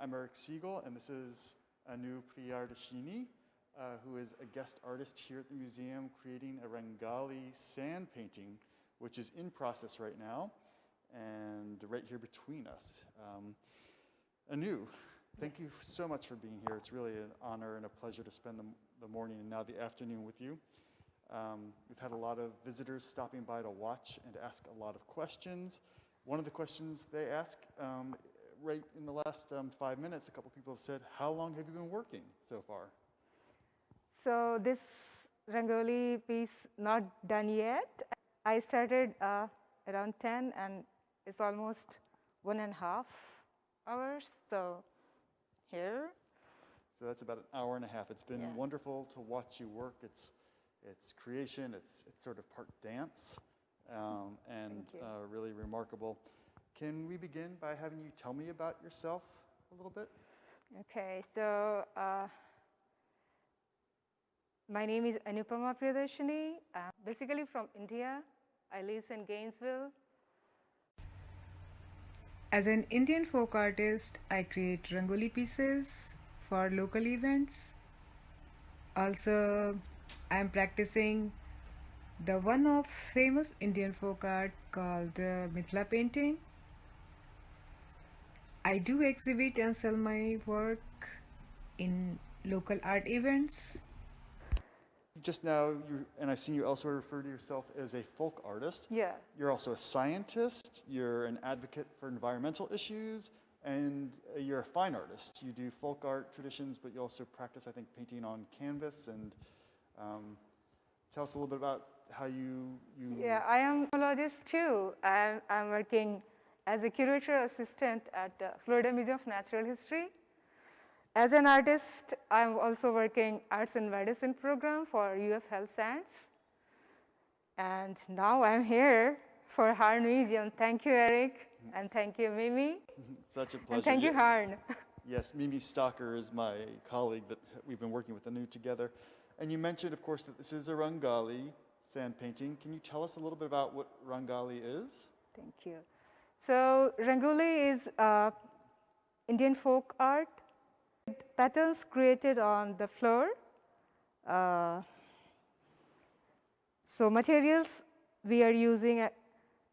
I'm Eric Siegel, and this is Anu Priyardashini, who is a guest artist here at the museum creating a Rangoli sand painting, which is in process right now, and right here between us. Anu, thank you so much for being here. It's really an honor and a pleasure to spend the morning and now the afternoon with you. We've had a lot of visitors stopping by to watch and to ask a lot of questions. One of the questions they ask, right in the last 5 minutes, a couple people have said, how long have you been working so far? So this Rangoli piece not done yet. I started around 10 and it's almost 1.5 hours. So here. So that's about an hour and a half. It's been wonderful to watch you work. It's creation, it's sort of part dance, and really remarkable. Can we begin by having you tell me about yourself a little bit? Okay, so my name is Anupama Priyadashini. Basically from India. I live in Gainesville. As an Indian folk artist, I create Rangoli pieces for local events. Also, I am practicing the one of famous Indian folk art called Mithila painting. I do exhibit and sell my work in local art events. Just now, and I've seen you elsewhere refer to yourself as a folk artist. Yeah. You're also a scientist, you're an advocate for environmental issues, and you're a fine artist. You do folk art traditions, but you also practice, I think, painting on canvas. And tell us a little bit about how you... Yeah, I am a geologist too. I'm working as a curator assistant at the Florida Museum of Natural History. As an artist, I'm also working Arts and Medicine program for UF Health Science. And now I'm here for Harn Museum. Thank you, Eric, and thank you, Mimi. Such a pleasure. And thank you, Harn. Yes, Mimi Stalker is my colleague that we've been working with Anu together. And you mentioned, of course, that this is a Rangoli sand painting. Can you tell us a little bit about what Rangoli is? Thank you. So Rangoli is Indian folk art. Patterns created on the floor. So materials we are using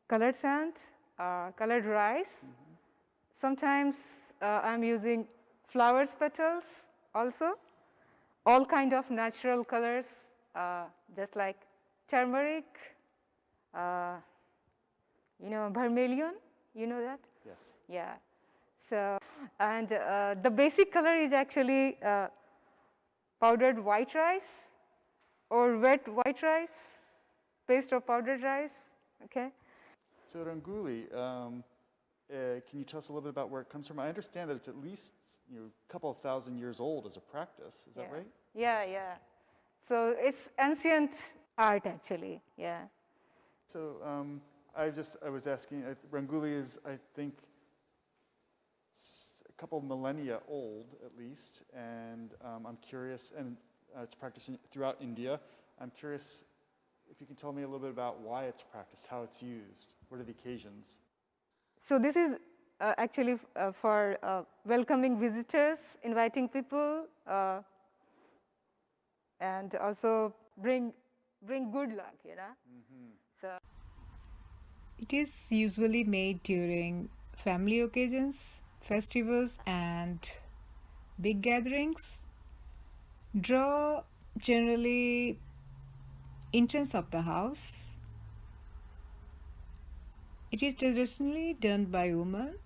colored sand, colored rice. Sometimes I'm using flowers petals also. All kind of natural colors, just like turmeric, vermilion. You know that? Yes. Yeah. So, and the basic color is actually powdered white rice or wet white rice, paste of powdered rice, okay? So Rangoli, can you tell us a little bit about where it comes from? I understand that it's at least a couple of thousand years old as a practice, is that right? Yeah, yeah. So it's ancient art actually, yeah. So I was asking, Rangoli is, I think, a couple millennia old at least, and I'm curious, and it's practiced throughout India. I'm curious if you can tell me a little bit about why it's practiced, how it's used, what are the occasions? So this is actually for welcoming visitors, inviting people, and also bring good luck, So It is usually made during family occasions, festivals, and big gatherings. Draw generally entrance of the house. It is traditionally done by women.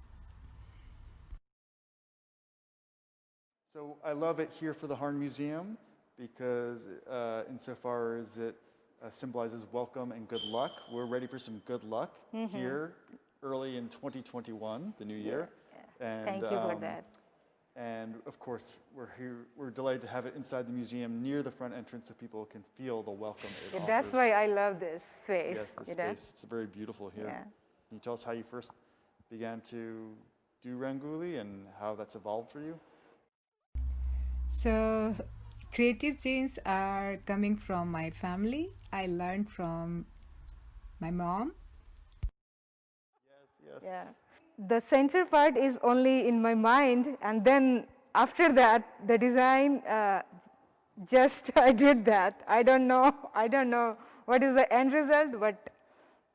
So I love it here for the Harn Museum because insofar as it symbolizes welcome and good luck, we're ready for some good luck here early in 2021, the new year. Yeah. And, Thank you for that. And of course, we're delighted to have it inside the museum near the front entrance so people can feel the welcome it offers. That's why I love this space. Yes, the space. It's very beautiful here. Yeah. Can you tell us how you first began to do Rangoli and how that's evolved for you? So, creative genes are coming from my family. I learned from my mom. Yes, yes. Yeah. the center part is only in my mind, and then after that, the design, just I did that. I don't know what is the end result, but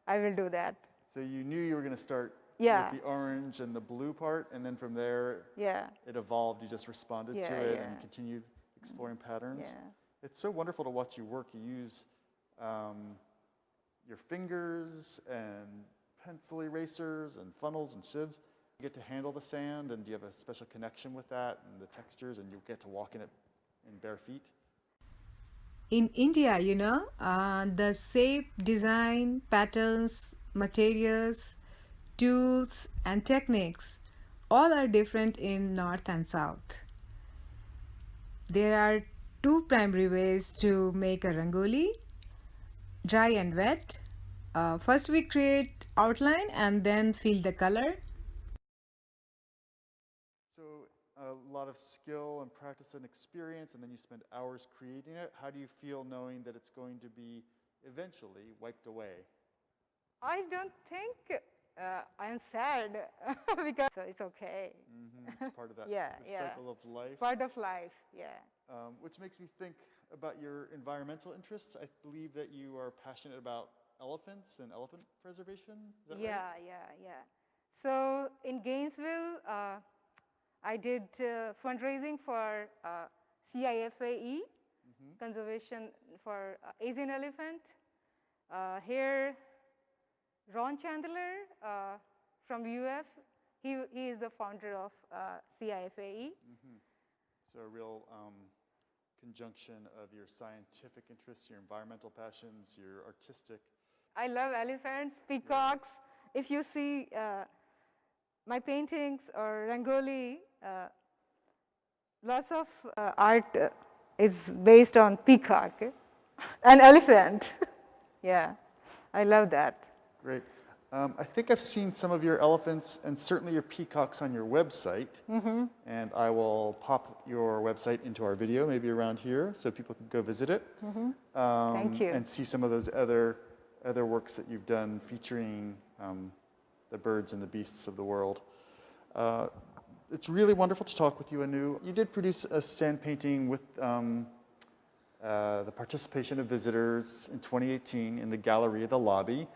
I will do that. So you knew you were going to start Yeah. with the orange and the blue part, and then from there Yeah. it evolved. You just responded to Yeah, it yeah. and continued exploring patterns. Yeah. It's so wonderful to watch you work. You use your fingers and pencil erasers and funnels and sieves. You get to handle the sand, and do you have a special connection with that and the textures, and you get to walk in it in bare feet? In India, the shape, design, patterns, materials, tools, and techniques all are different in North and South. There are two primary ways to make a rangoli: dry and wet. First, we create outline and then fill the color. So a lot of skill and practice and experience, and then you spend hours creating it. How do you feel knowing that it's going to be eventually wiped away? I don't think I'm sad because so it's okay. It's part of that Yeah, the yeah. cycle of life. Part of life, yeah. Which makes me think about your environmental interests. I believe that you are passionate about elephants and elephant preservation. Is that Yeah, right? yeah. So in Gainesville, I did fundraising for CIFAE, Conservation for Asian Elephant. Here, Ron Chandler from UF, he is the founder of CIFAE. So a real conjunction of your scientific interests, your environmental passions, your artistic. I love elephants, peacocks. If you see my paintings or Rangoli, lots of art is based on peacock and elephant. Yeah, I love that. Great. I think I've seen some of your elephants and certainly your peacocks on your website. And I will pop your website into our video, maybe around here, so people can go visit it. Thank you. And see some of those other works that you've done featuring the birds and the beasts of the world. It's really wonderful to talk with you, Anu. You did produce a sand painting with the participation of visitors in 2018 in the gallery of the lobby.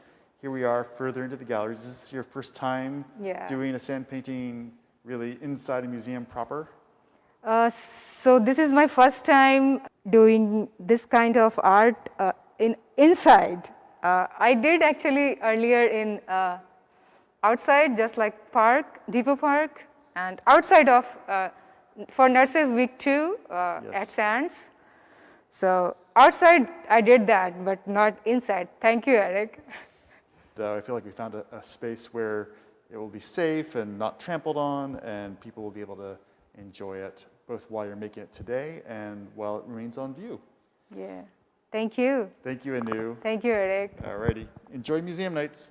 Here we are further into the galleries. Is this your first time doing a sand painting really inside a museum proper? So this is my first time doing this kind of art inside. I did actually earlier in outside, just like park, Depot Park, and outside of for Nurses Week 2 at Sands. So outside I did that, but not inside. Thank you, Eric. I feel like we found a space where it will be safe and not trampled on, and people will be able to enjoy it both while you're making it today and while it remains on view. Yeah. Thank you. Thank you, Anu. Thank you, Eric. Alrighty. Enjoy museum nights.